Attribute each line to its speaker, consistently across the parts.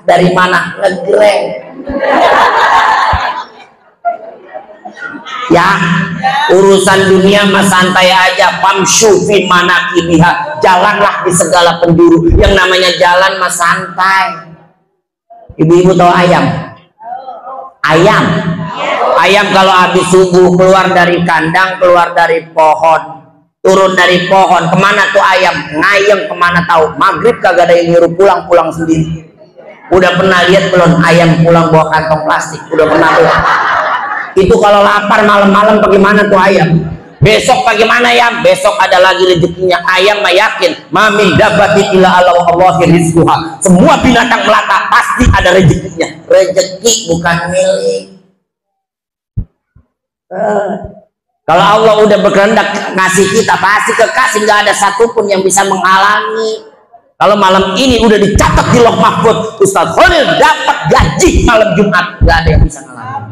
Speaker 1: Dari mana? Ngegreng. Ya, urusan dunia mah santai aja. Famshu fi manakibiha, jalanlah di segala penjuru. Yang namanya jalan mah santai. Ibu-ibu tahu ayam? Ayam kalau habis subuh keluar dari kandang, keluar dari pohon, turun dari pohon, kemana tuh ayam? Ngayem kemana tahu? Maghrib kagak ada yang nyuruh pulang sendiri. Udah pernah lihat belum ayam pulang bawa kantong plastik? Udah pernah tuh? Itu kalau lapar malam-malam bagaimana tuh ayam? Besok bagaimana ayam? Besok ada lagi rezekinya. Ayam mah yakin, mamin dabatin illa ala Allahi rizquha. Semua binatang melata pasti ada rezekinya. Rezeki bukan milik. Kalau Allah udah berkehendak ngasih kita, pasti kekasih, nggak ada satupun yang bisa menghalangi. Kalau malam ini udah dicatat di Lauh Mahfuz, Ustaz Khalil dapat gaji malam Jumat, nggak ada yang bisa ngalahin.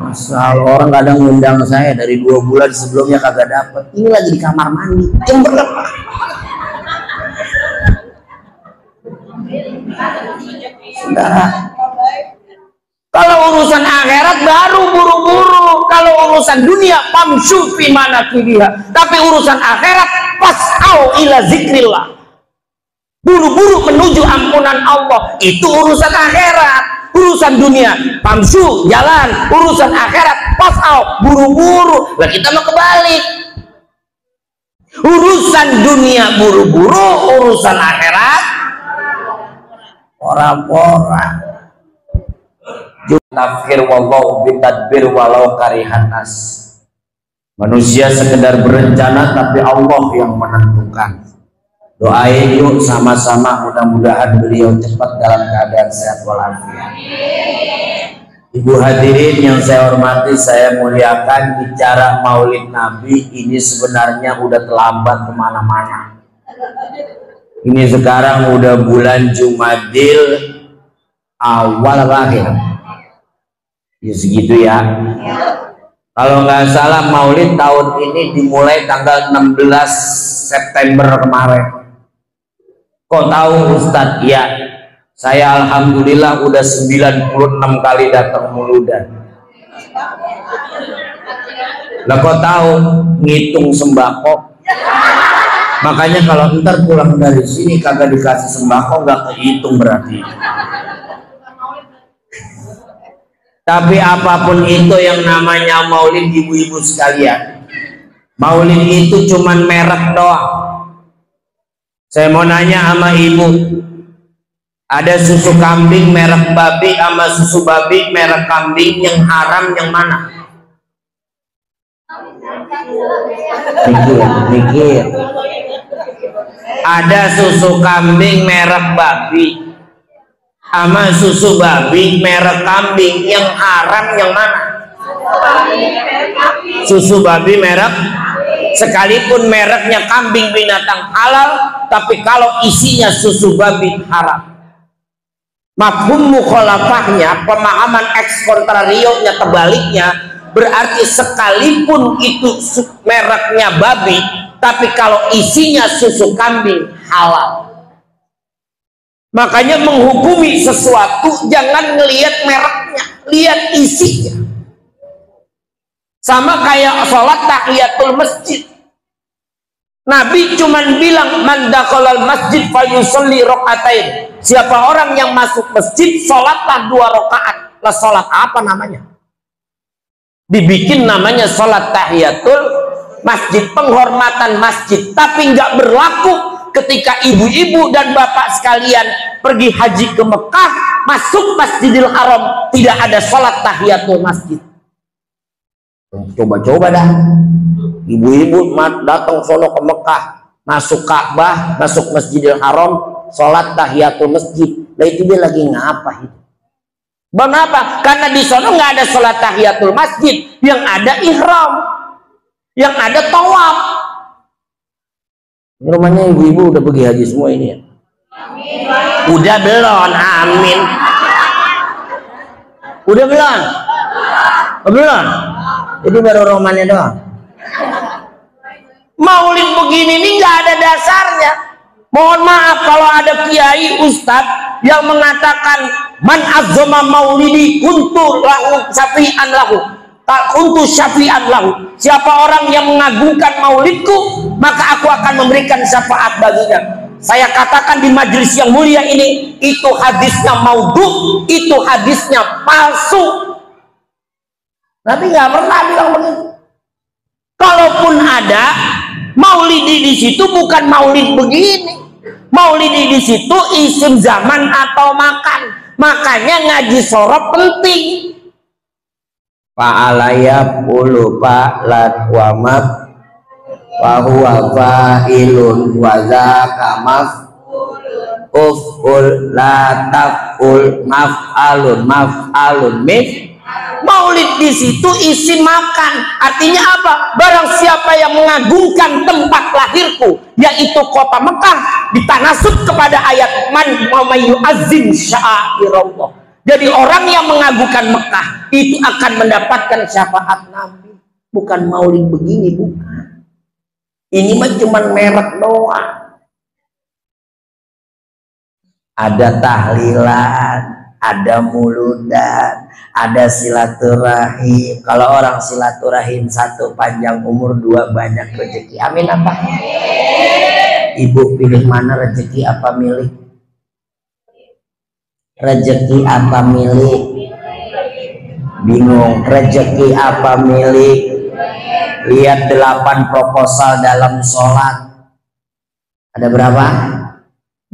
Speaker 1: Masalah orang kadang ngundang saya dari 2 bulan sebelumnya kagak dapet. Ini lagi di kamar mandi, yang berapa? Saudara, kalau urusan akhirat baru buru-buru. Kalau urusan dunia famshu fi manakibiha. Tapi urusan akhirat fas'au ila zikrillah. Buru-buru menuju ampunan Allah. Itu urusan akhirat. Urusan dunia famshu jalan, urusan akhirat fas'au buru-buru. Lah kita mau kebalik. Urusan dunia buru-buru, urusan akhirat ora-ora. Tafkir wallahu bitadbir walau karihan nas. Manusia sekedar berencana tapi Allah yang menentukan. Doain yuk sama-sama, mudah-mudahan beliau cepat dalam keadaan sehat walafiat. Ibu hadirin yang saya hormati, saya muliakan, bicara Maulid Nabi ini sebenarnya udah terlambat kemana-mana. Ini sekarang udah bulan Jumadil awal akhir. Ya segitu ya. Kalau nggak salah Maulid tahun ini dimulai tanggal 16 September kemarin. Kok tahu Ustadz? Ya, saya alhamdulillah udah 96 kali datang Mauludan. Lah kok tahu? Ngitung sembako. Makanya kalau ntar pulang dari sini kagak dikasih sembako nggak kehitung berarti. Tapi apapun itu yang namanya maulid, ibu-ibu sekalian, maulid itu cuman merek doang. Saya mau nanya sama ibu, ada susu kambing merek babi sama susu babi merek kambing, yang haram yang mana? Mikir. Ada susu kambing merek babi sama susu babi merek kambing, yang haram yang mana? Susu babi merek, sekalipun mereknya kambing binatang halal, tapi kalau isinya susu babi haram. Mafhum mukhalafahnya, pemahaman ex contrario-nya, tebaliknya, berarti sekalipun itu mereknya babi, tapi kalau isinya susu kambing halal. Makanya menghukumi sesuatu jangan ngelihat mereknya, lihat isinya. Sama kayak sholat tahiyatul masjid. Nabi cuman bilang man dakhalal masjid falyusolli rakaatain. Siapa orang yang masuk masjid, sholatlah 2 rakaat. Lah sholat apa namanya? Dibikin namanya sholat tahiyatul masjid, penghormatan masjid. Tapi nggak berlaku ketika ibu-ibu dan bapak sekalian pergi haji ke Mekah, masuk Masjidil Haram, tidak ada sholat tahiyatul masjid. Coba-coba dah, ibu-ibu datang sono ke Mekah, masuk Ka'bah, masuk Masjidil Haram, sholat tahiyatul masjid. Nah itu dia lagi ngapa itu? Mengapa? Karena di sono nggak ada sholat tahiyatul masjid, yang ada ihram, yang ada tawaf. Ini rumahnya ibu-ibu udah pergi haji semua ini ya? Amin. Udah belum? Amin. Udah belum? Belum? Jadi baru romannya doang. Maulid begini ini nggak ada dasarnya. Mohon maaf kalau ada kiai ustadz yang mengatakan man azzama maulidi kuntu lahu syafi'an lahu, kuntu syafi'an lahu. Siapa orang yang mengagungkan maulidku, maka aku akan memberikan syafaat baginya. Saya katakan di majelis yang mulia ini, itu hadisnya maudhu, itu hadisnya palsu. Nabi nggak pernah bilang begitu. Kalaupun ada, maulidi di situ bukan maulid begini. Maulidi di situ isim zaman atau makan. Makanya ngaji sorop penting. Fa'alaya pulu fa'lat wa maf wa huwa fa'ilun wa zaka maf'ul la taf'ul maf'alun mif. Maulid di situ isi makan, artinya apa? Barang siapa yang mengagungkan tempat lahirku, yaitu kota Mekah, ditanasub kepada ayat man yu'azzim sya'airallah. Jadi orang yang mengagungkan Mekah itu akan mendapatkan syafaat Nabi. Bukan maulid begini, bukan. Ini mah cuma merek doang. Ada tahlilan, ada muludan, ada silaturahim. Kalau orang silaturahim satu panjang umur, dua banyak rezeki. Amin apa? Ibu pilih mana, rezeki apa milik? Rezeki apa milik? Bingung. Rezeki apa milik? Lihat 8 proposal dalam sholat. Ada berapa?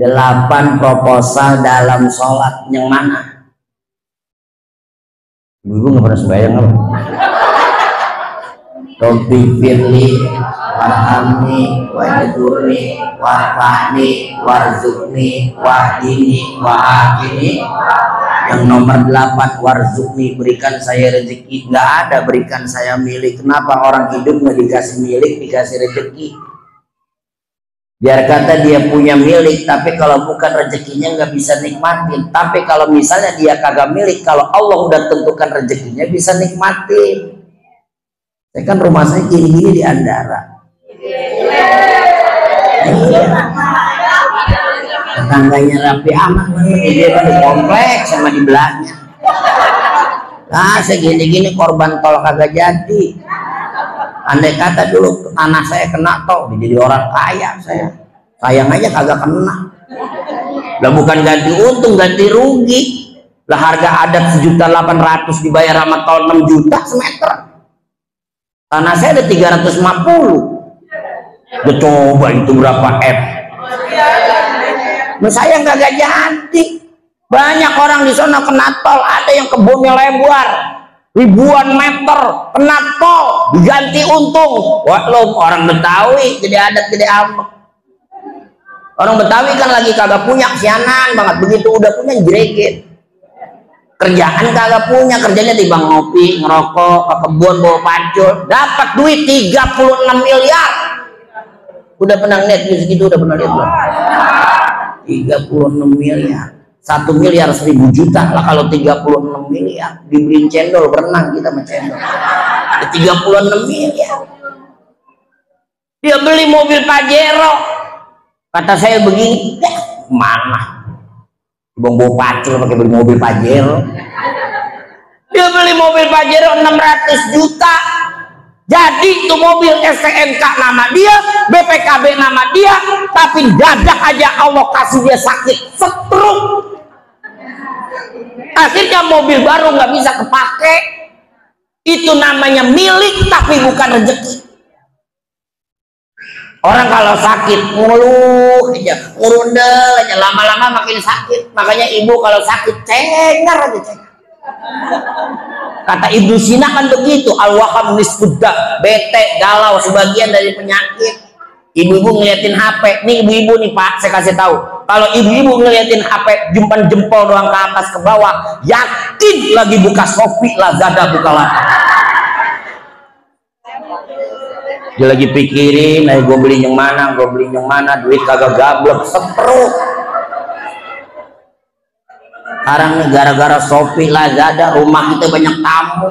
Speaker 1: 8 proposal dalam sholat. Yang mana? Ibu nggak pernah sembahyang apa? Rabbi firli warhamni wajburni warfa'ni warzukni wahdini wa'afini. Yang nomor 8, warzukni, berikan saya rezeki. Nggak ada berikan saya milik. Kenapa orang hidup nggak dikasih milik, dikasih rezeki? Biar kata dia punya milik, tapi kalau bukan rezekinya nggak bisa nikmatin. Tapi kalau misalnya dia kagak milik, kalau Allah udah tentukan rezekinya bisa nikmatin. Saya kan rumah saya gini-gini di Andara. Tetangganya rapi amat, dia kan di kompleks sama di belakangnya. Nah, saya gini-gini korban tol kagak jadi. Andai kata dulu anak saya kena tol, jadi orang kaya saya. Sayang aja kagak kena. Lah bukan ganti untung, ganti rugi. Lah harga adat 1.800.000 dibayar sama tol 6 juta semeter. Tanah saya ada 350. Udah coba itu berapa F. Nah, saya kagak jadi. Banyak orang di sana kena tol, ada yang kebunnya lebar ribuan meter, kena tol diganti untung. Wah, lo orang Betawi jadi adat gede amat. Orang Betawi kan lagi kagak punya, sianan banget. Begitu udah punya jeregit. Kerjaan kagak punya, kerjanya di bank ngopi, ngerokok, ke kebun, bawa pacul, dapat duit 36 miliar. Udah pernah lihat segitu? Udah pernah lihat belum? 36 miliar. 1 miliar 1.000 juta lah. Kalau 36 miliar dibeliin cendol, berenang kita sama cendol. 36 miliar. Dia beli mobil Pajero. Kata saya begini, mana? Bawa pacul pakai beli mobil Pajero. Dia beli mobil Pajero 600 juta. Jadi itu mobil STNK nama dia, BPKB nama dia, tapi dadah aja Allah kasih dia sakit stroke. Akhirnya mobil baru nggak bisa kepake. Itu namanya milik tapi bukan rezeki. Orang kalau sakit ngeluh aja, ngurundel aja, lama-lama makin sakit. Makanya ibu kalau sakit cengar aja, cengar. Kata Ibnu Sina kan begitu, al-waham nisbudda, bete, galau, sebagian dari penyakit. Ibu-ibu ngeliatin HP, nih ibu-ibu nih Pak, saya kasih tahu. Kalau ibu-ibu ngeliatin HP, jumpan jempol doang ke atas ke bawah, yakin lagi buka Shopee, Lazada, Bukalapak. Dia lagi pikirin, nah gue beli yang mana, duit kagak gablek, setruk. Sekarang nih gara-gara Shopee, Lazada, rumah kita banyak tamu.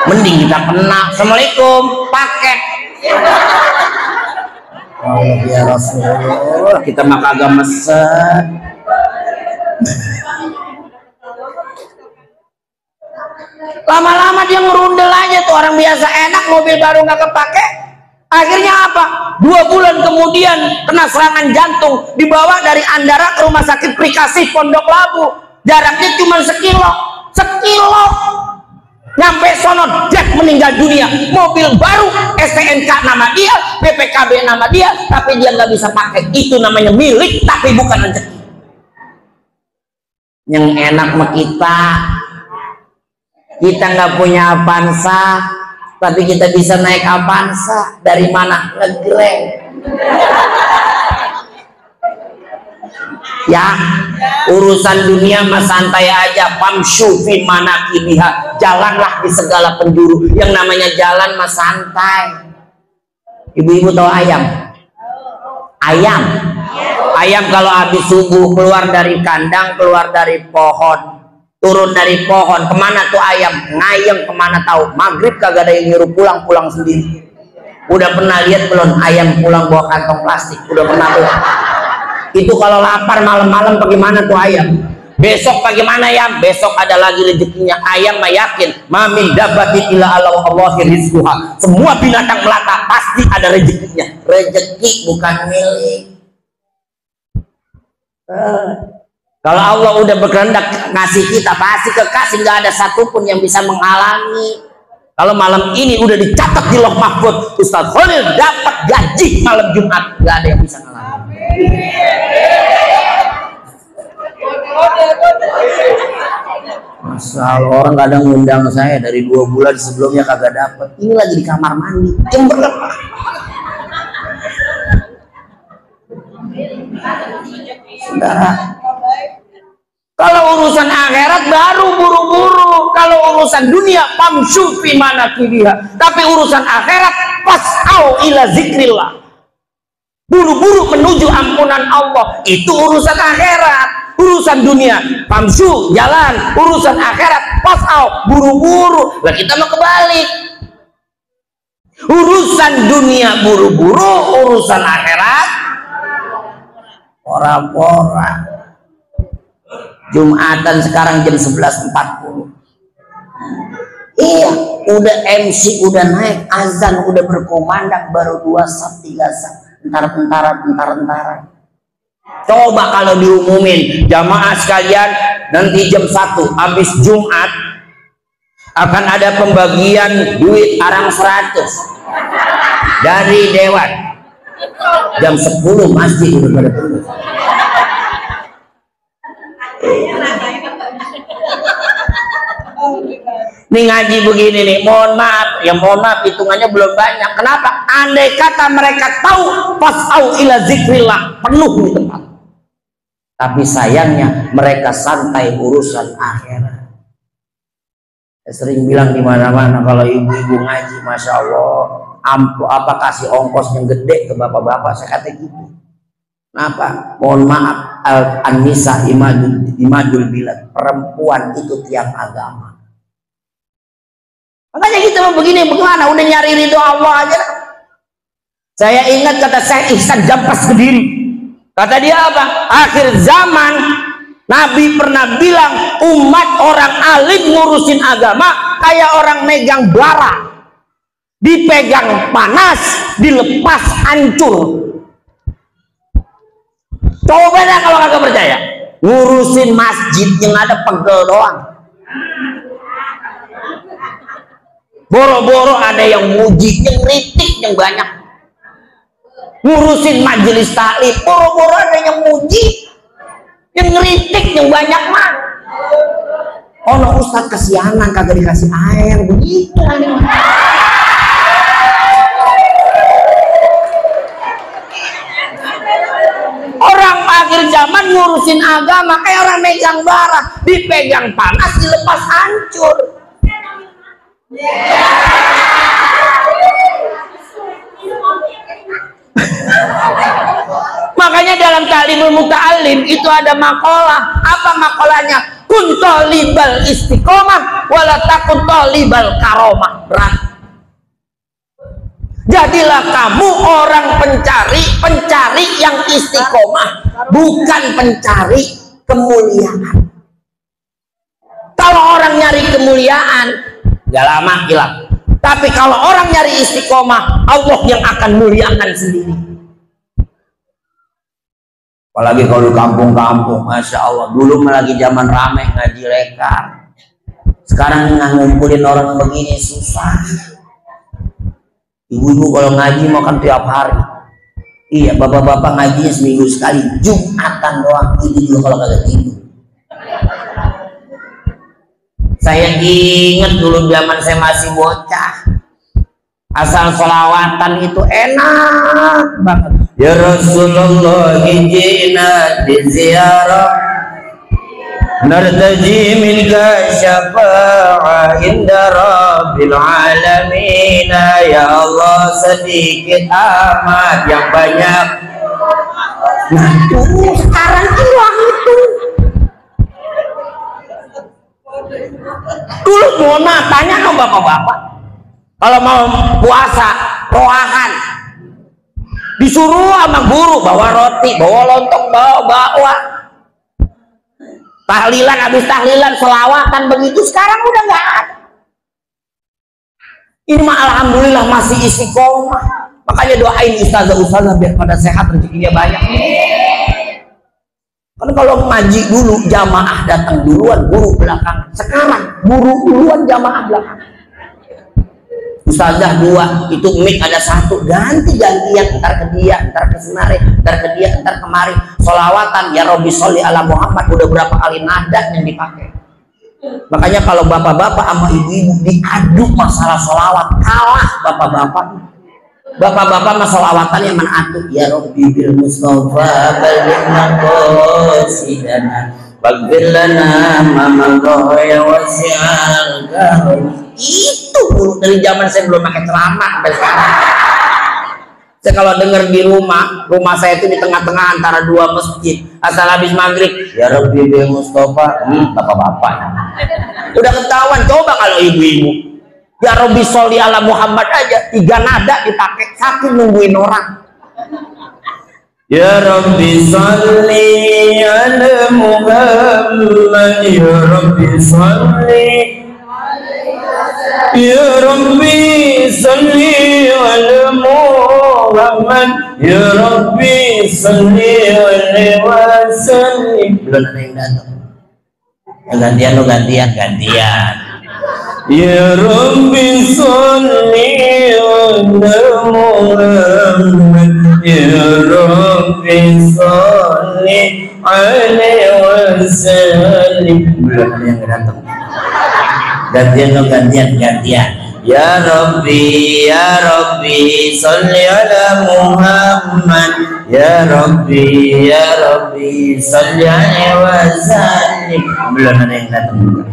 Speaker 1: Mending kita kena, Assalamualaikum, paket. Allah ya Rasulullah, kita mah kagak mesen. Lama-lama dia ngerundel aja tuh, orang biasa enak mobil baru nggak kepake. Akhirnya apa? 2 bulan kemudian kena serangan jantung, dibawa dari Andara ke rumah sakit Prikasih Pondok Labu. Jaraknya cuma sekilo. Nyampe sono Jack meninggal dunia. Mobil baru, STNK nama dia, BPKB nama dia, tapi dia nggak bisa pakai. Itu namanya milik tapi bukan rezeki. Yang enak mah kita nggak punya Avanza, tapi kita bisa naik Avanza. Dari mana? Ngegreng. Ya, urusan dunia mah santai aja. Famshu fi manakibiha, jalanlah di segala penjuru. Yang namanya jalan mah santai. Ibu-ibu tahu ayam? Ayam kalau habis subuh keluar dari kandang, keluar dari pohon, turun dari pohon, kemana tuh ayam? Ngayem kemana tahu? Maghrib kagak ada yang nyuruh pulang sendiri. Udah pernah lihat belum ayam pulang bawa kantong plastik? Udah pernah tuh? Itu kalau lapar malam-malam bagaimana tuh ayam? Besok bagaimana ayam? Besok ada lagi rezekinya. Ayam mah yakin, mamin dabatin ila Allahi rizquha. Semua binatang melata pasti ada rezekinya. Rezeki bukan milik. Kalau Allah udah berkehendak ngasih kita, pasti kekasih, nggak ada satupun yang bisa menghalangi. Kalau malam ini udah dicatat di Lauh Mahfuz, Ustaz Khalil dapat gaji malam Jumat, nggak ada yang bisa ngalahin. Masalah orang kadang ngundang saya dari 2 bulan sebelumnya kagak dapat. Ini lagi di kamar mandi, yang berlepas. Saudara, kalau urusan akhirat baru buru-buru. Kalau urusan dunia famshu fi manakibiha. Tapi urusan akhirat fas'au ila zikrillah. Buru-buru menuju ampunan Allah. Itu urusan akhirat. Urusan dunia famshu jalan, urusan akhirat fas'au buru-buru. Lah kita mau kebalik. Urusan dunia buru-buru, urusan akhirat ora-ora. Jumatan sekarang jam 11.40. Iya, udah MC udah naik, azan udah berkumandang, baru 2 sab 3 sab, entar. Coba kalau diumumin jamaah sekalian, nanti jam 1 habis Jumat akan ada pembagian duit arang 100 dari Dewan. Jam 10 masjid udah pada penuh. Nih ngaji begini nih, mohon maaf hitungannya belum banyak. Kenapa? Andai kata mereka tahu fas'au ila zikrillah, penuh di tempat. Tapi sayangnya mereka santai urusan akhirat. Saya sering bilang di mana-mana kalau ibu-ibu ngaji, masya Allah, kasih ongkos yang gede ke bapak-bapak, saya kata gitu. Kenapa? Mohon maaf, an-nisa imadul bilad, perempuan itu tiang agama. Makanya kita mau begini, bagaimana? Udah nyari ridho Allah aja. Saya ingat kata Syekh Ihsan Jampas Kediri. Kata dia apa? Akhir zaman Nabi pernah bilang umat orang alim ngurusin agama kayak orang megang bara. Dipegang panas, dilepas hancur. Coba dah kalau kagak percaya, ngurusin masjid yang ada pegel doang. Boro-boro ada yang muji, yang kritik yang banyak. Ngurusin majelis taklim, boro-boro ada yang muji, yang kritik yang banyak mah. Oh no, Ustadz kesianan kagak dikasih air, begitu. Orang akhir zaman ngurusin agama kayak orang megang bara, dipegang panas, dilepas hancur. Makanya dalam Ta'limul Muta'allim itu ada makalah. Apa makalahnya? Kun talibal istiqomah wala takun talibal karomah. Berat. Jadilah kamu orang pencari yang istiqomah, bukan pencari kemuliaan. Kalau orang nyari kemuliaan, gak lama hilang. Tapi kalau orang nyari istiqomah, Allah yang akan muliakan sendiri. Apalagi kalau di kampung-kampung, Masya Allah. Dulu lagi zaman rame ngaji rekar. Sekarang ngumpulin orang begini susah. Ibu-ibu kalau ngaji makan tiap hari. Iya, bapak-bapak ngajinya seminggu sekali, Jumatan doang. Itu juga kalau kagak tidur. Saya ingat dulu zaman saya masih bocah, asal sholawatan itu enak banget. Ya Rasulullah hijina di ziarah, nartaji minka syafa'ah inda rabbil alamin. Ya Allah sedikit amat yang banyak. Nah tuh sekarang hilang itu. Dulu mau tanya dong bapak-bapak, kalau mau puasa roahan disuruh sama guru bawa roti, bawa lontong, bawa bakwan. Tahlilan, habis tahlilan selawatan begitu. Sekarang udah nggak ada. Ini mah alhamdulillah masih istiqomah. Makanya doain ustazah biar pada sehat, rezekinya banyak. Kan kalau ngaji dulu jamaah datang duluan, guru belakang. Sekarang guru duluan, jamaah belakang. Ustazah dua, itu mic ada satu, ganti-gantian, ntar ke dia, ntar ke semari, ntar ke dia, ntar kemari. Sholawatan ya Robbi sholli ala Muhammad, udah berapa kali nada yang dipakai. Makanya kalau bapak-bapak sama ibu-ibu diadu masalah sholawat, kalah bapak-bapak. Bapak-bapak mah sholawatannya menatu. Ya Robbi bil Mustafa balik maqasidana waghfir lana ma madha ya wasi'al karim. Itu dulu dari zaman saya belum pakai celana sampai sekarang. Saya kalau dengar di rumah saya itu di tengah-tengah antara dua masjid. Asal habis maghrib, ya Rabbi bil Mustafa, bapak-bapak. Udah ketahuan. Coba kalau ibu-ibu, ya Rabbi sholli ala Muhammad aja 3 nada dipakai, satu nungguin orang. Ya Rabbi sholli ala Muhammad, ya Rabbi sholli, ya Rabbi sholli ala Muhammad, ya Rabbi sholli alaihi wasallam. Belum ada yang datang. Gantian lo, gantian. Ya Rabbi sholli ala Muhammad, ya Rabbi sholli alaihi wasallam. Belum ada yang datang. Gantian. Ya Rabbi sholli ala Muhammad, ya Rabbi sholli alaihi wasallam. Belum ada yang datang juga.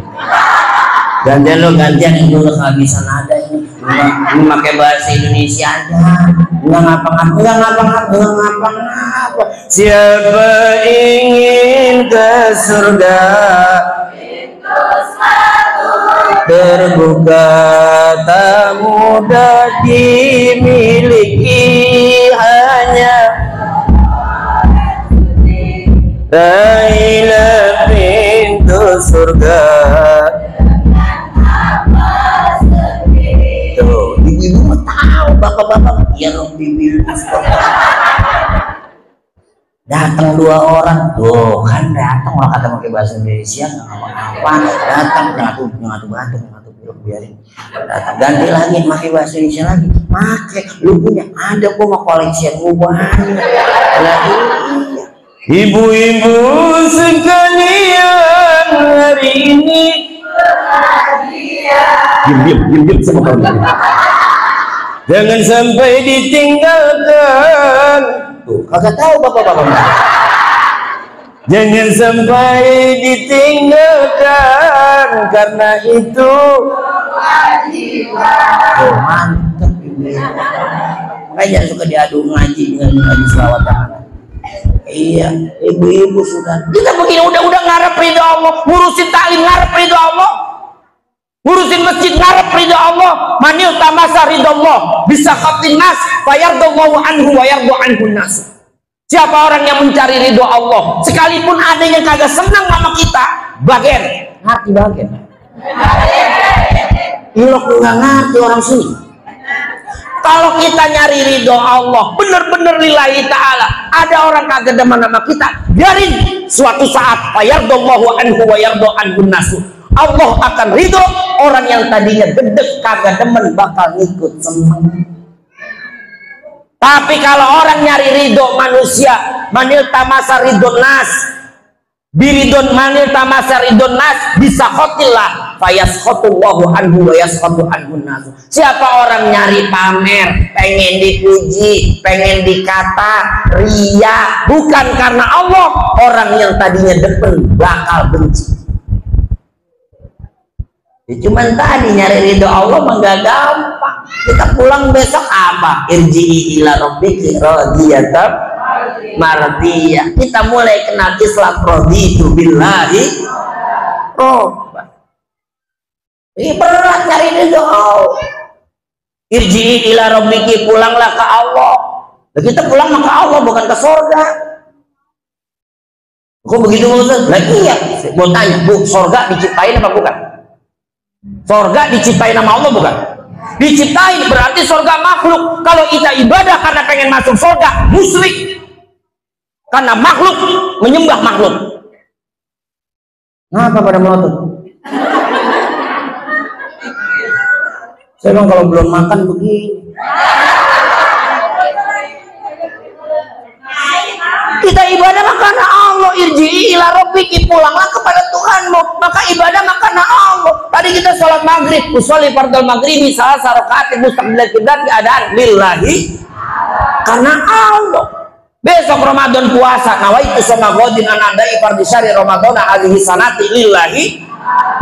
Speaker 1: Gantian yang dulu kehabisan ada ini. Memakai bahasa Indonesia aja. Enggak ngapa-ngapa. Siapa ingin ke surga, terbuka tak mudah dimiliki, hanya raihlah pintu surga. Tuh, ibu-ibu mau tahu, bapak-bapak ya Rabbi bil Mustafa. Datang 2 orang, tuh kan datang orang kata pakai bahasa Indonesia nggak apa-apa, datang ngatu biarin, datang ganti lagi pakai bahasa Indonesia lagi, pakai lu punya, ada gua mau koleksi yang banyak lagi. Ibu-ibu sekalian hari ini diam sama kamu, jangan sampai ditinggalkan. Tuh, kagak tahu bapak-bapak. Jangan sampai ditinggalkan, karena itu kewajiban. Oh, mantap ini. Makanya suka diadu ngaji dengan ngaji selawatan. Iya, ibu-ibu sudah. Kita begini udah ngarep ridho Allah, ngurusin taklim ngarep ridho Allah. ngurusin masjid ngarep ridha Allah. Manil tamasa ridallah bisa khatin nas fayardallahu anhu wa yardu anhu nas. Siapa orang yang mencari ridho Allah, sekalipun ada yang kagak senang sama kita, bagian ngerti bagian. Ilok nggak ngerti orang sini. Kalau kita nyari ridho Allah, bener-bener lillahi ta'ala, ada orang kagak demen sama kita, biarin. Suatu saat fayardallahu anhu wa yardu anhu nas. Allah akan ridho, orang yang tadinya gedek kagak demen bakal ngikut seneng. Tapi kalau orang nyari ridho manusia, manil tamasa ridon nas, biridon manil tamasa ridon nas, bisa khotillah fayaskotullahu anhu wa yaskotu anhu nas. Siapa orang nyari pamer, pengen dipuji, pengen dikata, ria, bukan karena Allah, orang yang tadinya demen bakal benci. Ya, cuman tadi nyari ridho Allah mah gak gampang. Kita pulang besok apa? Irji'i ila rabbiki radiyatan mardiyah. Kita mulai kenal Islam, raditu billahi robba. Ini berat nyari ridho Allah. Irji'i ila rabbiki, pulanglah ke Allah. Nah, kita pulang ke Allah, bukan ke surga. Kok begitu Ustaz? Lah iya, mau tanya, Bu, surga diciptain apa bukan? Surga diciptain nama Allah bukan? Diciptain, berarti surga makhluk. Kalau kita ibadah karena pengen masuk surga, musyrik. Karena makhluk menyembah makhluk. Ngapa pada melotot? Saya bilang kalau belum makan begini. Kita ibadah karena Allah. Irji'i ila rabbiki, pulanglah kepada Tuhanmu. Maka ibadah karena Allah. Tadi kita sholat maghrib, usolli fardal maghribi salah rakaat mustaqbilal qiblat, keadaan lillahi, karena Allah. Besok Ramadan puasa, nawaitu soma godin anadai fardhi syahri Ramadan hadhihi sanati lillahi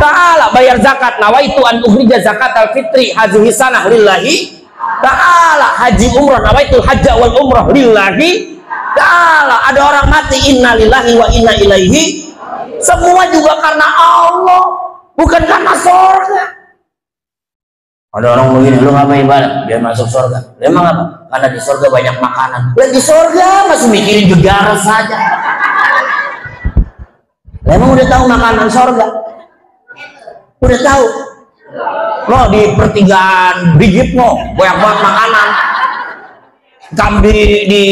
Speaker 1: ta'ala. Bayar zakat, nawaitu an ukhrija zakatal fitri hadhihi sanah lillahi ta'ala. Haji umrah, nawaitu hajja wal umrah lillahi ta'ala. Ada orang mati, inna lillahi wa inna ilaihi. Semua juga karena Allah, bukan karena surga. Ada orang begini, lu ngapa ibadah? Biar masuk surga. Emang apa? Karena di surga banyak makanan. Dan di surga masih mikirin gegara saja. Emang udah tahu makanan surga? Udah tahu? Lo di pertigaan Brigit lo banyak banget makanan. Kami di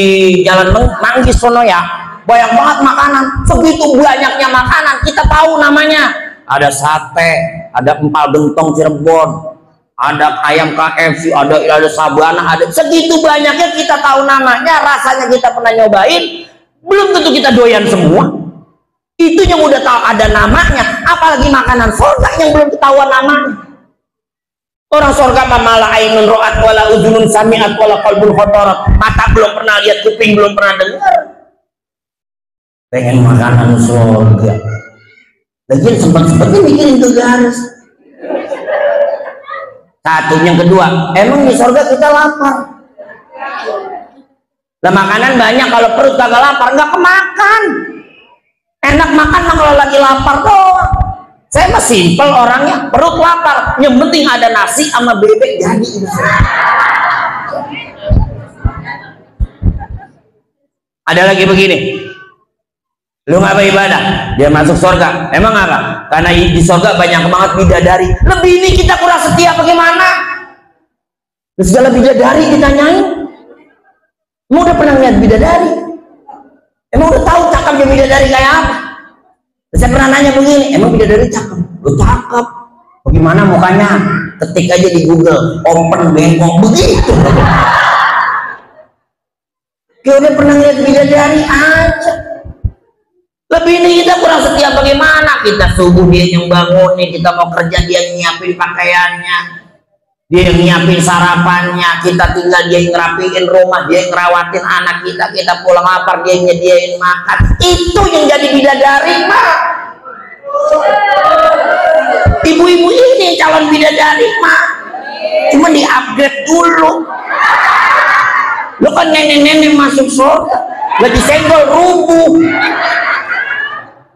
Speaker 1: Jalan Manggis sono ya, banyak banget makanan. Segitu banyaknya makanan, kita tahu namanya. Ada sate, ada empal gentong Cirebon, ada ayam KFC, ada sabana, ada segitu banyaknya kita tahu namanya, rasanya kita pernah nyobain, belum tentu kita doyan semua. Itu yang udah tahu ada namanya, apalagi makanan surga yang belum ketahuan namanya. Orang surga malah ainun ro'at wala udhunun sami'at wala qalbun khotorat, mata belum pernah lihat, kuping belum pernah dengar. Pengen makanan surga, lagi sempat-sempatnya mikirin tuh garis. Satu, yang kedua, emang di surga kita lapar. Lah makanan banyak, kalau perut kagak lapar nggak kemakan. Enak makan mah kalau lagi lapar doang. Saya mah simpel orangnya, perut lapar, yang penting ada nasi sama bebek jadi. Ada lagi begini, lu ngapa ibadah? Dia masuk surga. Emang apa? Karena di surga banyak banget bidadari. Lebih ini kita kurang setia bagaimana? Segala bidadari ditanyain. Emang udah pernah lihat bidadari? Emang udah tahu cakepnya bidadari kayak apa? Saya pernah nanya begini, emang bidadari cakep? Lu cakep. Bagaimana mukanya? Ketik aja di Google, open bengkok begitu. Kayak udah pernah lihat bidadari aja. Lebih ini kita kurang setia bagaimana? Kita subuh dia yang bangunin, kita mau kerja dia yang nyiapin pakaiannya, dia yang nyiapin sarapannya, kita tinggal dia yang ngerapiin rumah, dia yang ngerawatin anak kita, kita pulang lapar dia yang nyediain makan. Itu yang jadi bidadari mah. Ibu-ibu ini calon bidadari mah, cuma di upgrade dulu. Lu kan nenek-nenek masuk surga, lagi senggol rubuh.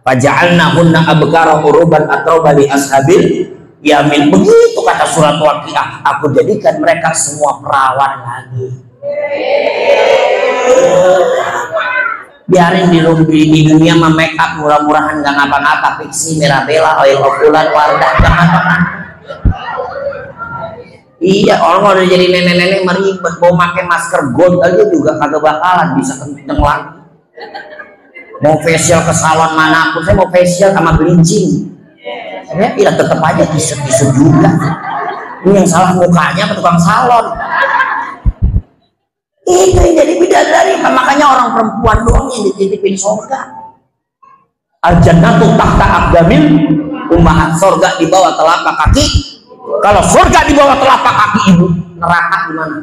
Speaker 1: Faja'alnahunna abkara uruban atroba li ashabil Yamin. Begitu kata surat Waqiah, aku jadikan mereka semua perawan lagi. Biarin di dunia mah make up murah-murahan nggak ngapa-ngapa, fiksi, Mirabella, oil of ulan, Wardah, nggak ngapa-ngapa. Iya, orang udah jadi nenek-nenek meribet, mau pakai masker gold aja juga kagak bakalan bisa kenceng lagi. Mau facial ke salon manapun, saya mau facial sama bleaching. Ya tidak, tetap aja kisut-kisut juga. Ini yang salah mukanya apa tukang salon? Itu yang jadi bidadari. Makanya orang perempuan doang yang dititipin surga. Al-jannatu tahta aqdamil ummahat. Surga di bawah telapak kaki. Kalau surga di bawah telapak kaki ibu, neraka gimana?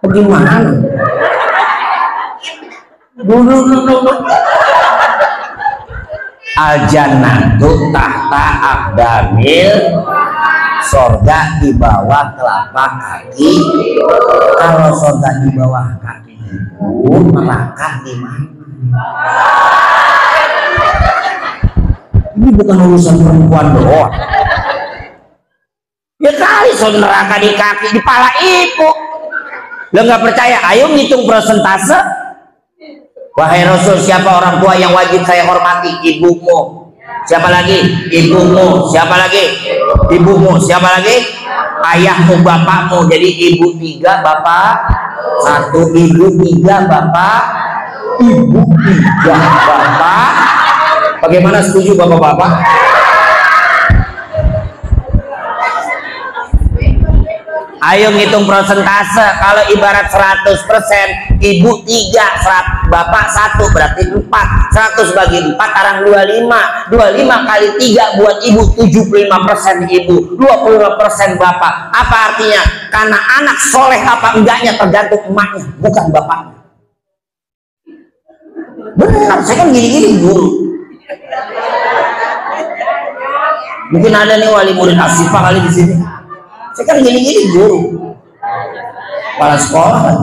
Speaker 1: Bagaimana? Dulu. Al-jannatu tahta aqdamil, surga di bawah telapak kaki. Kalau surga di bawah kaki ibu, neraka di mana? Ini bukan urusan perempuan doang. Ya kali so neraka di kaki, di pala ibu. Lo nggak percaya? Ayo ngitung persentase. Wahai Rasul, siapa orang tua yang wajib saya hormati? Ibumu. Siapa lagi? Ibumu. Siapa lagi? Ibumu. Siapa lagi? Ayahmu, bapakmu. Jadi ibu 3, bapak 1. Ibu 3, bapak. Ibu 3, bapak. Bagaimana, setuju bapak-bapak? Ayo ngitung persentase. Kalau ibarat 100%, ibu 3, bapak 1, berarti 4. 100 bagi 4 arang 25. 25 kali 3 buat ibu, 75% ibu, 25% bapak. Apa artinya? Karena anak soleh apa enggaknya tergantung emaknya, bukan bapaknya. Benar, saya kan gini-gini dulu. Mungkin ada nih wali murid Asifah kali di sini. Saya kan gini-gini guru, kepala sekolah kan.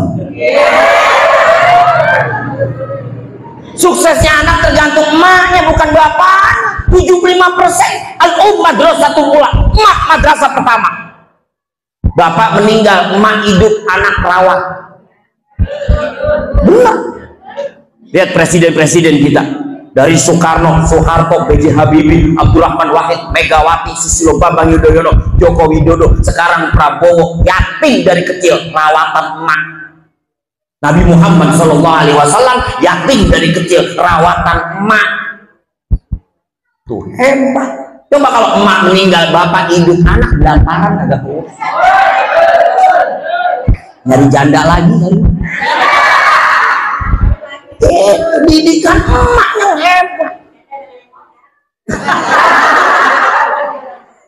Speaker 1: Suksesnya anak tergantung emaknya, bukan bapaknya. 75% al-ummah madrasatul ula, emak madrasah pertama. Bapak meninggal, emak hidup, anak perawat. Benar. Lihat presiden-presiden kita. Dari Soekarno, Soeharto, B.J. Habibie, Abdurrahman Wahid, Megawati, Susilo Bambang Yudhoyono, Joko Widodo, sekarang Prabowo, yatim dari kecil, rawatan emak. Nabi Muhammad SAW yatim dari kecil, rawatan emak. Tuh hebat. Coba kalau emak meninggal, bapak hidup, anak belaparan agak kurus. Nyari janda lagi kali. Pendidikan emak yang hebat.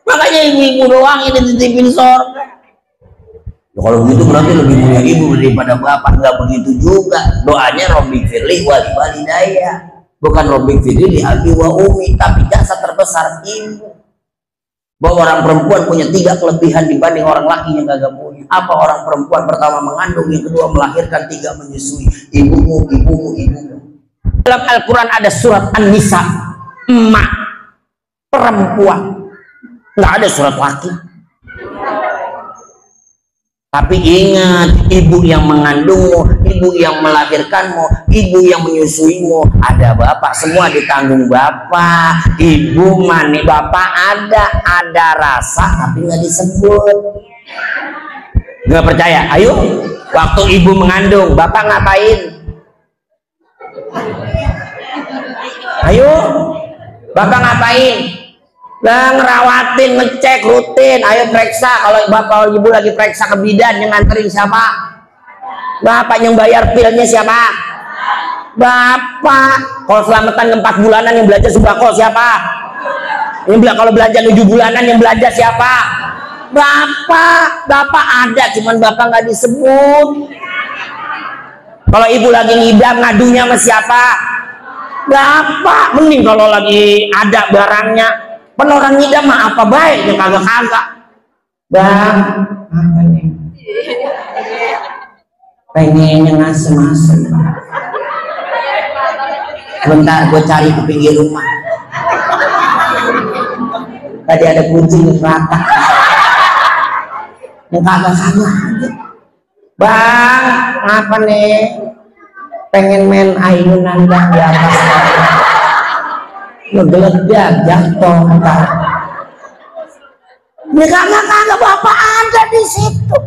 Speaker 1: Makanya ibu doang ini dititipin surga. Ya, kalau begitu berarti lebih mulia ibu daripada bapak. Nggak begitu juga. Doanya Robbi firli wali walidayya, bukan Robbi firli li abi wa umi, tapi jasa terbesar ibu. Bahwa orang perempuan punya 3 kelebihan dibanding orang laki yang gak punya. Apa orang perempuan? Pertama mengandung, yang kedua melahirkan, 3 menyusui. Ibumu. Dalam Al-Quran ada surat An-Nisa, emak perempuan, nggak ada surat laki. Tapi ingat, ibu yang mengandungmu, ibu yang melahirkanmu, ibu yang menyusuimu, ada bapak, semua ditanggung bapak. Ibu mani, bapak ada rasa tapi nggak disebut. Nggak percaya? Ayo, waktu ibu mengandung, bapak ngapain? Ayo, bapak ngapain? Lah ngerawatin, ngecek rutin. Ayo periksa. Kalau bapak ibu lagi periksa ke bidan, yang nganterin siapa? Bapak. Yang bayar pilnya siapa? Bapak. Kalau selamatan 4 bulanan yang belanja sembako siapa? Yang kalau belanja 7 bulanan yang belanja siapa? Bapak. Bapak ada, cuman bapak nggak disebut. Kalau ibu lagi ngidam, ngadunya sama siapa? Bapak. Mending kalau lagi ada barangnya. Pen orang ngidam mah apa baik, yang kagak-kagak. Bang, apa nih? Pengennya ngasem-ngasem. Bentar gue cari ke pinggir rumah. Tadi ada kucing di neraka. Yang kagak-kagak aja. Bang, apa nih? Pengen main ayunan dah di atas. Ngegeledak jatuh entar. Ini kagak-kagak bapak ada di situ.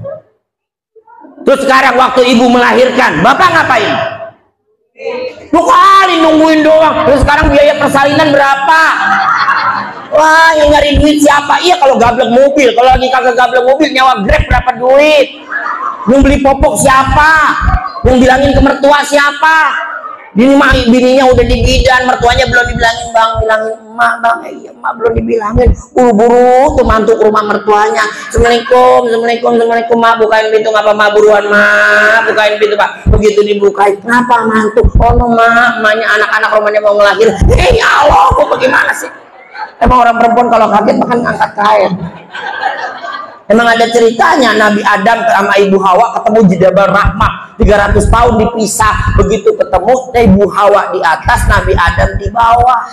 Speaker 1: Terus sekarang waktu ibu melahirkan, bapak ngapain? Lu kali nungguin doang. Terus sekarang biaya persalinan berapa? Wah, yang nyari duit siapa? Iya kalau gablek mobil. Kalau lagi kagak gablek mobil, nyawa Grab berapa duit? Yang beli popok siapa? Yang bilangin ke mertua siapa? Bininya udah di bidan, mertuanya belum dibilangin bang, bilangin emak bang, iya emak belum dibilangin, buru-buru tuh mantu ke rumah mertuanya, assalamualaikum mak, bukain pintu, ngapa mak buruan mak, bukain pintu pak, begitu dibukain, kenapa mantu, oh no mak, emaknya anak-anak rumahnya mau melahir, ya Allah, kok bagaimana sih, emang orang perempuan kalau kaget makan angkat kain. Emang ada ceritanya Nabi Adam sama Ibu Hawa ketemu di Jabal Rahmah 300 tahun dipisah. Begitu ketemu Ibu Hawa di atas, Nabi Adam di bawah.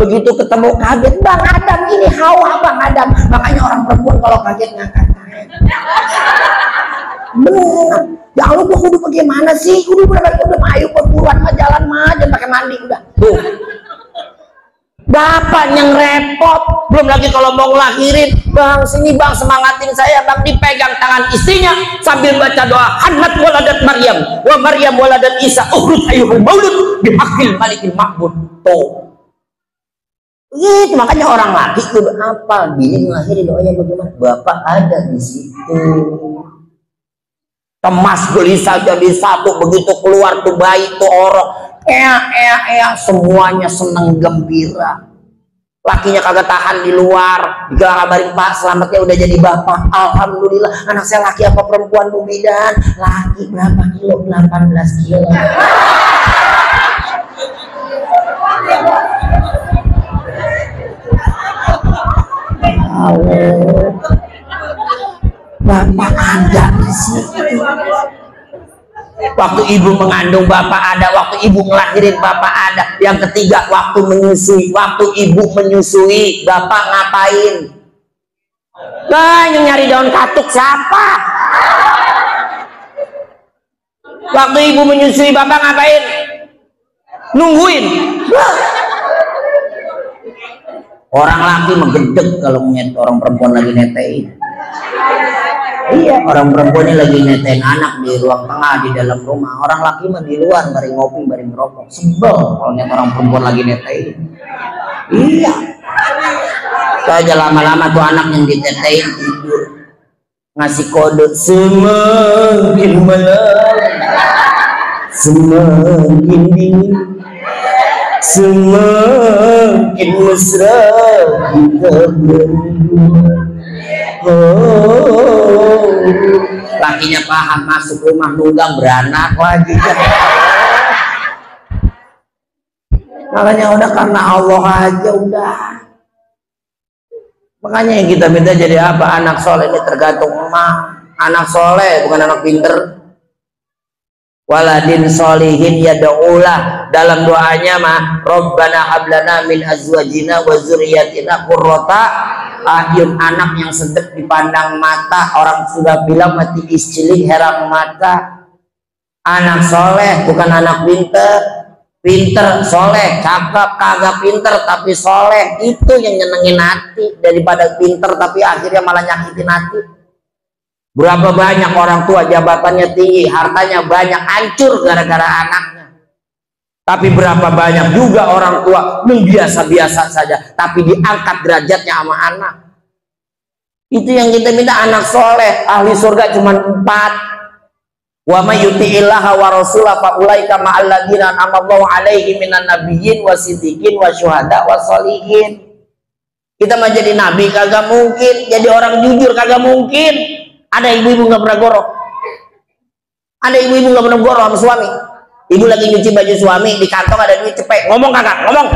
Speaker 1: Begitu ketemu kaget, Bang Adam ini Hawa Bang Adam. Makanya orang perempuan kalau kaget ngangkat kain. Bener. Ya Allah, gua kudu bagaimana sih? Kudu ayo perburuan mah jalan mah, jangan pakai mandi udah. Tuh. Bapak yang repot, belum lagi kalau mau ngelahirin, bang sini bang semangatin saya bang, dipegang tangan istrinya sambil baca doa Hanat waladat Maryam wa Maryam waladat Isa uhrut ayyuhul maulud bihaqil malikil ma'bud. Tuh gitu, makanya orang laki itu apa bini ngelahirin doanya bagaimana, bapak ada di situ. Kemas gelisah jadi satu, begitu keluar tuh bayi tuh orok semuanya seneng gembira. Lakinya kagak tahan di luar, dikabarin pak selamatnya udah jadi bapak, alhamdulillah. Anak saya laki apa perempuan Bu Bidan? Laki. Berapa kilo? 18 kilo. Allah, bapak ada di situ. Waktu ibu mengandung bapak ada, waktu ibu ngelahirin bapak ada. Yang ketiga waktu menyusui, waktu ibu menyusui bapak ngapain? Nah, yang nyari daun katuk siapa? Waktu ibu menyusui bapak ngapain? Nungguin. Orang laki menggedek kalau ngeliat orang perempuan lagi netein. Iya, orang perempuan ini lagi netain anak di ruang tengah di dalam rumah. Orang laki mah di luar bareng ngopi, bareng ngerokok. Sebel kalau ngeliat orang perempuan lagi netain. Iya. Soalnya lama-lama tuh anak yang ditetain tidur, ngasih kode semakin malam, semakin dingin, semakin mesra kita berdua. Oh, lakinya paham, masuk rumah nunggang beranak lagi. Makanya udah karena Allah aja udah. Makanya yang kita minta jadi apa? Anak soleh ini tergantung emak. Anak soleh bukan anak pinter. Waladin solihin yad'ulah, dalam doanya mah Rabbana hablana min azwajina wa dzurriyyatina qurrata ayun, anak yang sedek dipandang mata. Orang sudah bilang mati iscilik herang mata. Anak soleh bukan anak pinter. Pinter, soleh, cakep, kagak pinter tapi soleh, itu yang nyenengin hati daripada pinter tapi akhirnya malah nyakitin hati. Berapa banyak orang tua jabatannya tinggi, hartanya banyak, hancur gara-gara anaknya. Tapi berapa banyak juga orang tua biasa-biasa saja tapi diangkat derajatnya sama anak. Itu yang kita minta, anak soleh. Ahli surga cuma 4. Wa may yuti'illaha wa rasulahu fa ulaika ma'al ladzina an'ama Allahu 'alaihim minan nabiyyin wasiddiqin wasyuhada wassalihin. Kita mah jadi nabi kagak mungkin, jadi orang jujur kagak mungkin. Ada ibu-ibu nggak pernah goroh. Ada ibu-ibu nggak pernah goroh sama suami. Ibu lagi nyuci baju suami, di kantong ada duit cepet. Ngomong kagak? Ngomong.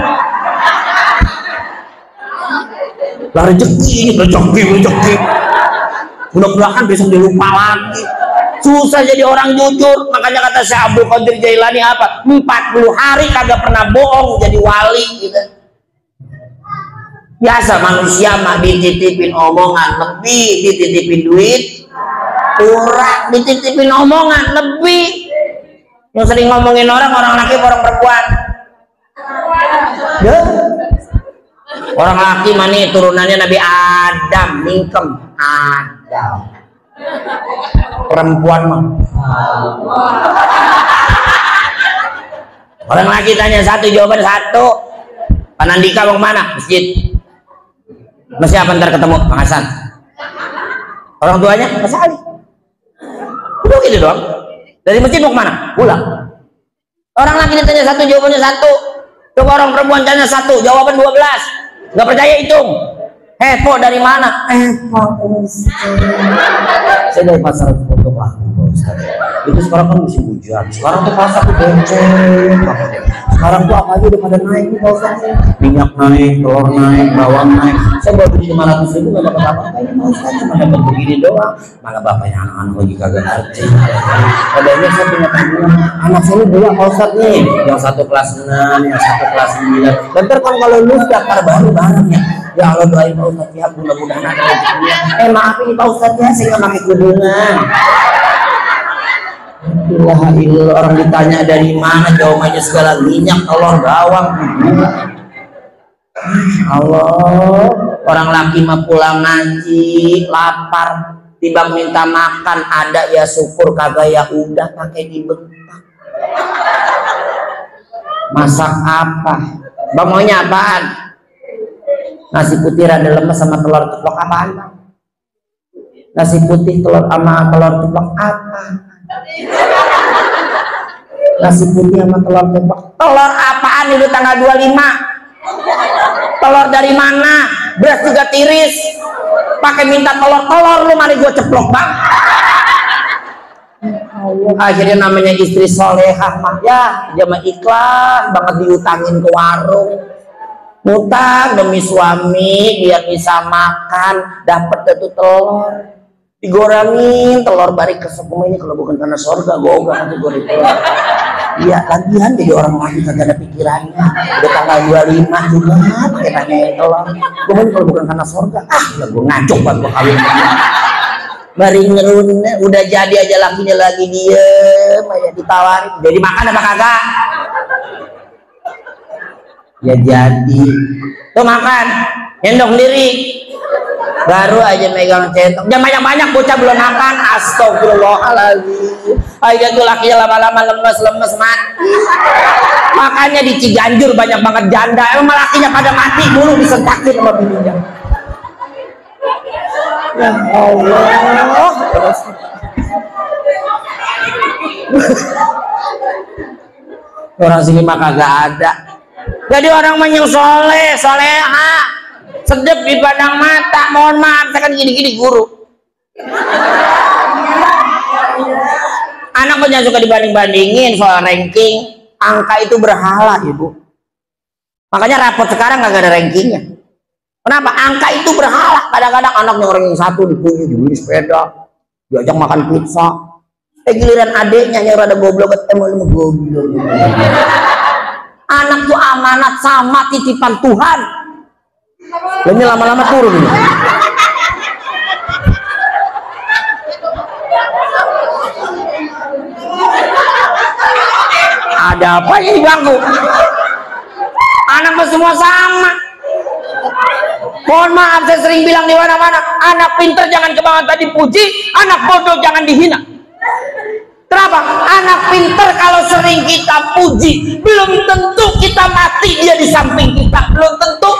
Speaker 1: Lah rezeki. Mudah-mudahan besok dia lupa lagi. Susah jadi orang jujur. Makanya kata Syekh Abdul Qadir Jailani apa? 40 hari kagak pernah bohong jadi wali gitu. Biasa manusia mah dititipin omongan lebih, dititipin duit kurang, dititipin omongan lebih. Yang sering ngomongin orang laki orang perempuan. Ya. Orang laki mana turunannya Nabi Adam, mingkem Adam. Perempuan mah. Orang laki tanya satu, jawaban satu. Pak Nandika mau kemana? Masjid. Masih apa ntar ketemu Bang Hasan? Orang tuanya Mas Ali. Udah gitu doang. Dari masjid mau kemana? Pulang. Orang laki ditanya satu, jawabannya satu. Coba orang perempuan tanya satu, jawaban 12. Nggak percaya hitung. Pak dari mana? Pak saya dari pasar untuk laku Ustaz. Itu sekarang kan musim hujan. Sekarang tuh pasar tuh becek. Sekarang tuh apa aja udah pada naik nih Pak Ustaz. Minyak naik, telur naik, bawang naik. Saya baru beli 500.000 nggak dapat apa-apa ya Pak Ustaz. Cuma dapat begini doang. Malah bapaknya anak-anak lagi kagak ngerti. Padahal saya punya tanggungan. Anak saya dua Pak Ustaz nih. Yang satu kelas 6, yang satu kelas 9. Bentar kan kalau lulus daftar baru barangnya. Ya Allah doain Pak Ustaz ya, mudah-mudahan ada rezekinya. Maaf ini Pak Ustaz ya, saya nggak pakai kerudungan. Ilaha illallah, orang ditanya dari mana, jawabannya segala minyak, telur, bawang. Allah, orang laki mah pulang ngaji, lapar, timbang minta makan, ada ya syukur, kagak ya udah pakai dibentak. Masak apa? Bang maunya apaan? Nasi putih rada lemes sama telur ceplok apaan Bang? Nasi putih telur sama telur ceplok apa? Nasi putih sama telur ceplok. Telur apaan itu tanggal 25? Telur dari mana? Beras juga tiris. Pakai minta telur lu mari gua ceplok Bang. Akhirnya namanya istri solehah mah ya, dia mah ikhlas banget diutangin ke warung. Ngutang demi suami biar bisa makan, dapat itu telur digorengin, telur bari kesepuluh ini kalau bukan karena surga gue gak nanti goreng telur. Iya lagian jadi orang lagi kagak ada pikirannya, udah tanggal 25 juga pakai nanyain telur. Gue kalau bukan karena surga ya gue ngacok buat gue kawin. Bari ngerun udah jadi aja lakinya lagi diem aja ditawarin, jadi makan apa kagak? Ya jadi tuh makan nyendok diri baru aja megang centok jangan banyak-banyak bocah belum makan. Astagfirullahaladzim. Aja tuh lakinya lama-lama lemes mati. Makanya di Ciganjur banyak banget janda, emang lakinya pada mati dulu disentakin sama bininya. Ya Allah. Orang sini mah kagak ada. Jadi orang yang soleha, sedep di padang mata. Mohon maaf, saya kan gini-gini guru. Anak punya suka dibanding-bandingin soal ranking. Angka itu berhala, Ibu. Makanya rapot sekarang nggak ada rankingnya. Kenapa? Angka itu berhala. Kadang-kadang anaknya orang yang satu dipuji, dibeli sepeda, diajak makan pizza. Giliran adeknya yang rada goblok, mau goblok. Anak tuh amanat sama titipan Tuhan. Ini lama-lama turun nih. Ada apa ini bangku? Anak semua sama. Mohon maaf saya sering bilang di mana-mana, anak pinter jangan kebangetan dipuji, anak bodoh jangan dihina. Kenapa? Anak pinter kalau sering kita puji, belum tentu kita mati dia di samping kita, belum tentu.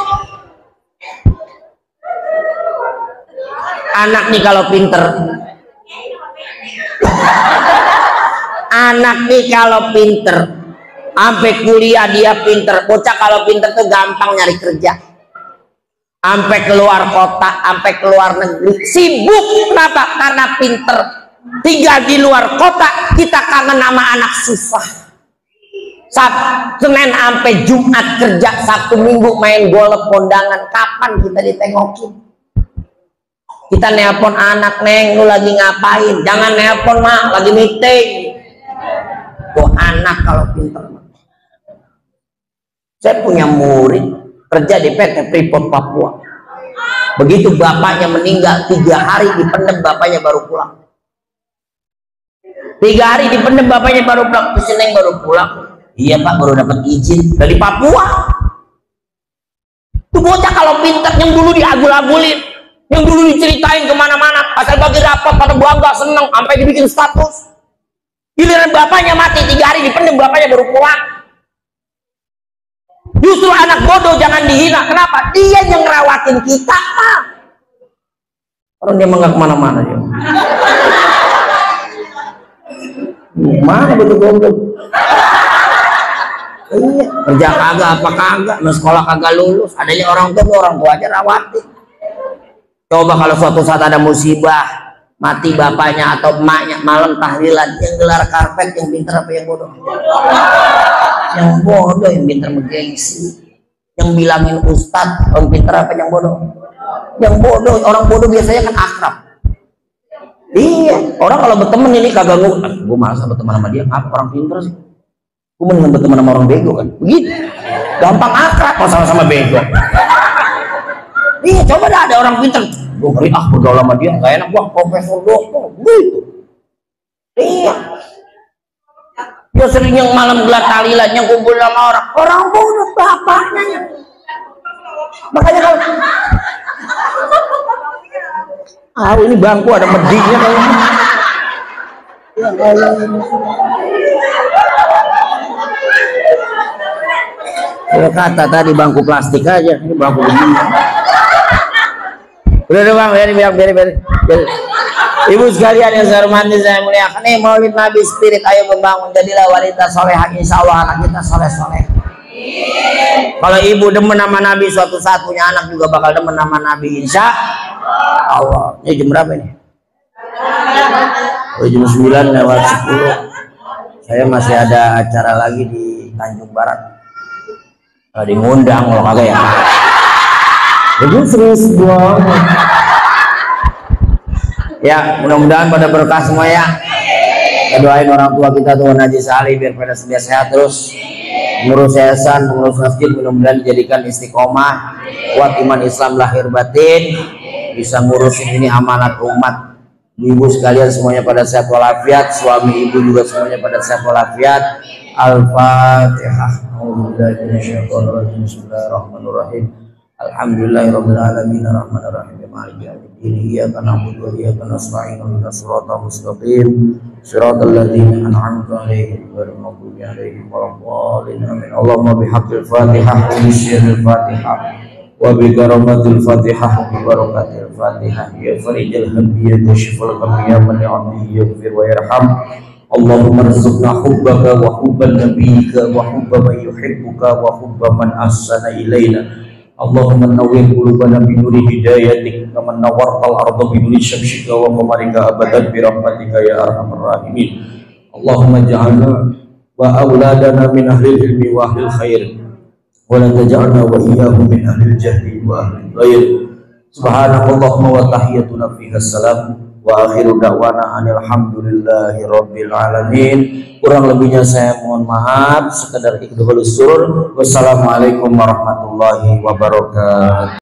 Speaker 1: Anak nih kalau pinter, anak nih kalau pinter, sampai kuliah dia pinter. Bocah kalau pinter tuh gampang nyari kerja, sampai keluar kota, sampai keluar negeri, sibuk. Kenapa? Karena pinter. Tinggal di luar kota kita kangen sama anak susah. Senin sampai Jumat kerja, Sabtu Minggu main golf kondangan. Kapan kita ditengokin? Kita nelpon anak, Neng lu lagi ngapain? Jangan nelpon mak, lagi meeting. Tuh anak kalau pinter. Saya punya murid kerja di PT Freeport Papua. Begitu bapaknya meninggal, 3 hari dipendem, bapaknya baru pulang. 3 hari dipendem, bapaknya baru pulang. Peseneng baru pulang. Iya Pak, baru dapat izin dari Papua. Tuh bocah kalau pintar, yang dulu diagul-agulin, yang dulu diceritain kemana-mana, asal bagi rapat pada bangga seneng, sampai dibikin status. Giliran bapaknya mati, 3 hari dipendem, bapaknya baru pulang. Justru anak bodoh jangan dihina. Kenapa? Dia yang ngerawatin kita, Pak. Orang dia nggak kemana-mana dia. Mana betul goblok? Iya, kerja kagak apa kagak, sekolah kagak lulus. Adanya orang tua aja rawatin. Coba kalau suatu saat ada musibah, mati bapaknya atau emaknya, malam tahlilan, yang gelar karpet yang pintar apa yang bodoh? Yang bodoh, yang pintar menggengsi. Yang bilangin ustadz, yang pintar apa yang bodoh? Yang bodoh, orang bodoh biasanya kan akrab. Iya, orang kalau berteman ini kagak gue malas berteman sama dia, ngapa orang pintar sih? Gue mendingan berteman sama orang bego kan, begitu. Gampang akrab kalau sama-sama bego. Iya, coba dah ada orang pintar, gue beri bergaul sama dia, gak enak gua profesor doktor, gitu. Iya. Dia sering yang malam gelar tahlilan, yang kumpul sama orang bodoh bapaknya. Makanya kalau ini bangku ada mediknya kayaknya. Ya Allah. Saya kata tadi bangku plastik aja, ini bangku begini. Udah bang, biar. Ibu sekalian yang saya hormati, saya muliakan, maulid Nabi spirit, ayo membangun, jadilah wanita solehah, insya Allah anak kita soleh-soleh. Kalau ibu demen sama Nabi, suatu saat punya anak juga bakal demen sama Nabi, insya Allah. Ini jam berapa ini? Oh, jam 9 lewat 10. Saya masih ada acara lagi di Tanjung Barat. Kalau ngundang, kalau kagak ya. Jadi serius banget. Ya, mudah-mudahan pada berkah semua ya. Kita doain orang tua kita, Tuhan Haji Salih, biar pada sedia sehat terus. Pengurus yayasan, pengurus masjid, mudah-mudahan dijadikan istiqomah, kuat iman Islam lahir batin, bisa ngurusin ini amanat umat. Ibu sekalian semuanya pada sehat walafiat, suami ibu juga semuanya pada sehat walafiat. Al-Fatihah. Bismillahirrahmanirrahim. Alhamdulillahirabbil alamin arrahmanir rahim maliki yaumiddin iyyaka na'budu wa iyyaka nasta'in ihdinas siratal mustaqim siratal ladzina an'amta 'alaihim ghairil maghdubi 'alaihim waladdallin amin. Allahumma bihaqqil Fatihah wa bisyirril Fatihah wa bi karamatil Fatihah wa bi barakatil Fatihah ya farijal hamdi ya kashifal ghammi ya man ya'tihi yaghfir wa yarham. Allahumma rzuqna hubbaka wa hubban nabiyyika wa hubba man yuhibbuka wa hubba man ahsana ilaina. Allahumma nawwir qulubana bi nuri hidayatik kama nawwartal arda bi nuri syamsika wa qamarika abadan bi rahmatika ya arhamar rahimin. Allahumma ja'alna wa auladana min ahli ilmi wa ahli khair wa la taj'alna wa iyyahum min ahli jahli wa ahli ghair. Subhanakallahumma wa tahiyyatuna fiha salam wa akhiru da'wana alhamdulillahi rabbil alamin. Kurang lebihnya saya mohon maaf, sekedar ikhlas surur. Wassalamualaikum warahmatullahi wabarakatuh.